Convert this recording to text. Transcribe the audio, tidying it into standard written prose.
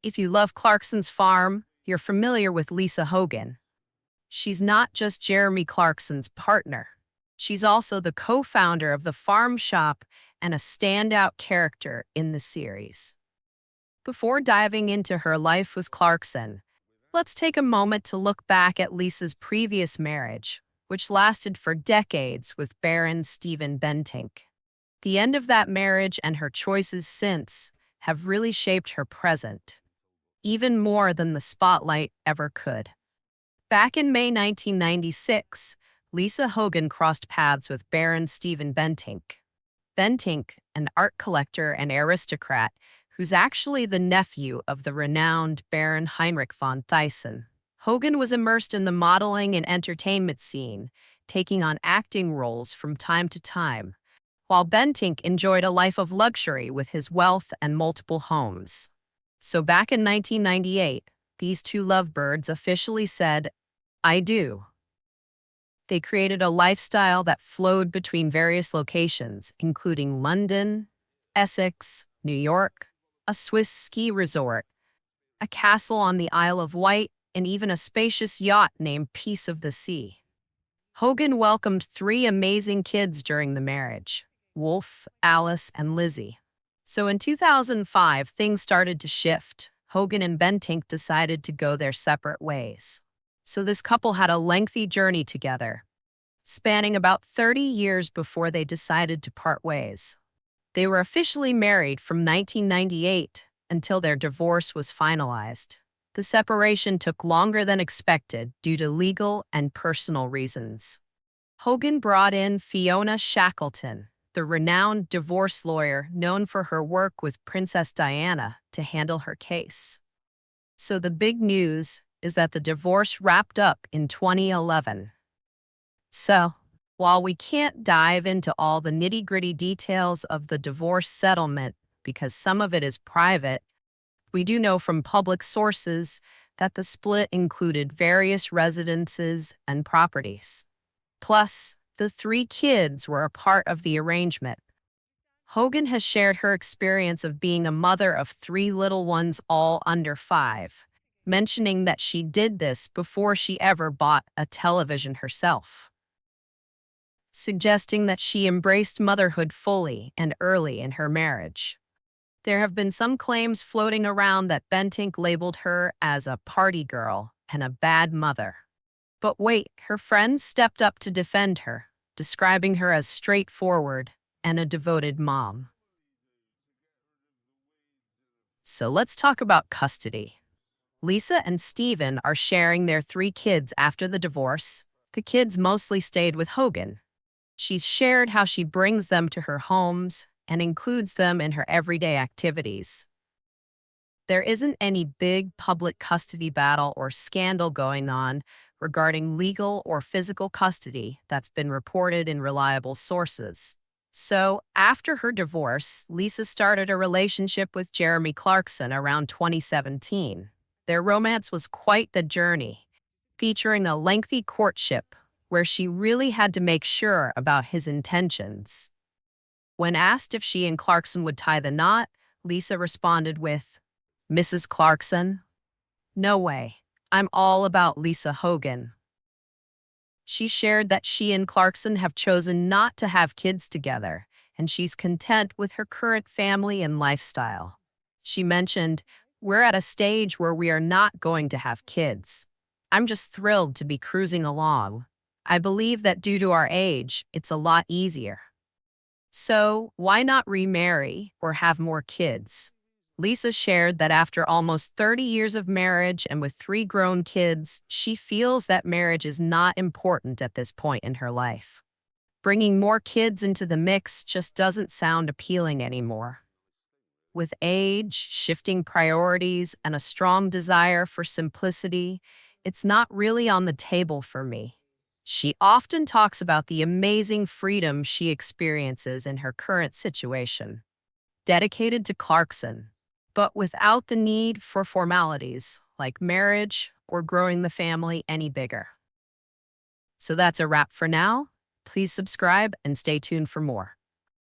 If you love Clarkson's Farm, you're familiar with Lisa Hogan. She's not just Jeremy Clarkson's partner. She's also the co-founder of the farm shop and a standout character in the series. Before diving into her life with Clarkson, let's take a moment to look back at Lisa's previous marriage, which lasted for decades with Baron Steven Bentinck. The end of that marriage and her choices since have really shaped her present, even more than the spotlight ever could. Back in May 1996, Lisa Hogan crossed paths with Baron Steven Bentinck. Bentinck, an art collector and aristocrat who's actually the nephew of the renowned Baron Heinrich von Thyssen. Hogan was immersed in the modeling and entertainment scene, taking on acting roles from time to time, while Bentinck enjoyed a life of luxury with his wealth and multiple homes. So back in 1998, these two lovebirds officially said, "I do." They created a lifestyle that flowed between various locations, including London, Essex, New York, a Swiss ski resort, a castle on the Isle of Wight, and even a spacious yacht named Peace of the Sea. Hogan welcomed 3 amazing kids during the marriage: Wolf, Alice, and Lizzie. So in 2005, things started to shift. Hogan and Bentinck decided to go their separate ways. So this couple had a lengthy journey together, spanning about 30 years before they decided to part ways. They were officially married from 1998 until their divorce was finalized. The separation took longer than expected due to legal and personal reasons. Hogan brought in Fiona Shackleton, the renowned divorce lawyer known for her work with Princess Diana, to handle her case. So the big news is that the divorce wrapped up in 2011. So, while we can't dive into all the nitty-gritty details of the divorce settlement because some of it is private, we do know from public sources that the split included various residences and properties. Plus, the 3 kids were a part of the arrangement. Hogan has shared her experience of being a mother of 3 little ones, all under 5, mentioning that she did this before she ever bought a television herself, suggesting that she embraced motherhood fully and early in her marriage. There have been some claims floating around that Bentinck labeled her as a party girl and a bad mother. But wait, her friends stepped up to defend her, describing her as straightforward and a devoted mom. So let's talk about custody. Lisa and Steven are sharing their 3 kids after the divorce. The kids mostly stayed with Hogan. She's shared how she brings them to her homes and includes them in her everyday activities. There isn't any big public custody battle or scandal going on regarding legal or physical custody that's been reported in reliable sources. So, after her divorce, Lisa started a relationship with Jeremy Clarkson around 2017. Their romance was quite the journey, featuring a lengthy courtship where she really had to make sure about his intentions. When asked if she and Clarkson would tie the knot, Lisa responded with, "Mrs. Clarkson? No way. I'm all about Lisa Hogan." She shared that she and Clarkson have chosen not to have kids together, and she's content with her current family and lifestyle. She mentioned, "We're at a stage where we are not going to have kids. I'm just thrilled to be cruising along. I believe that due to our age, it's a lot easier. So why not remarry or have more kids?" Lisa shared that after almost 30 years of marriage and with 3 grown kids, she feels that marriage is not important at this point in her life. Bringing more kids into the mix just doesn't sound appealing anymore. With age, shifting priorities, and a strong desire for simplicity, it's not really on the table for me. She often talks about the amazing freedom she experiences in her current situation, dedicated to Clarkson, but without the need for formalities like marriage or growing the family any bigger. So that's a wrap for now. Please subscribe and stay tuned for more.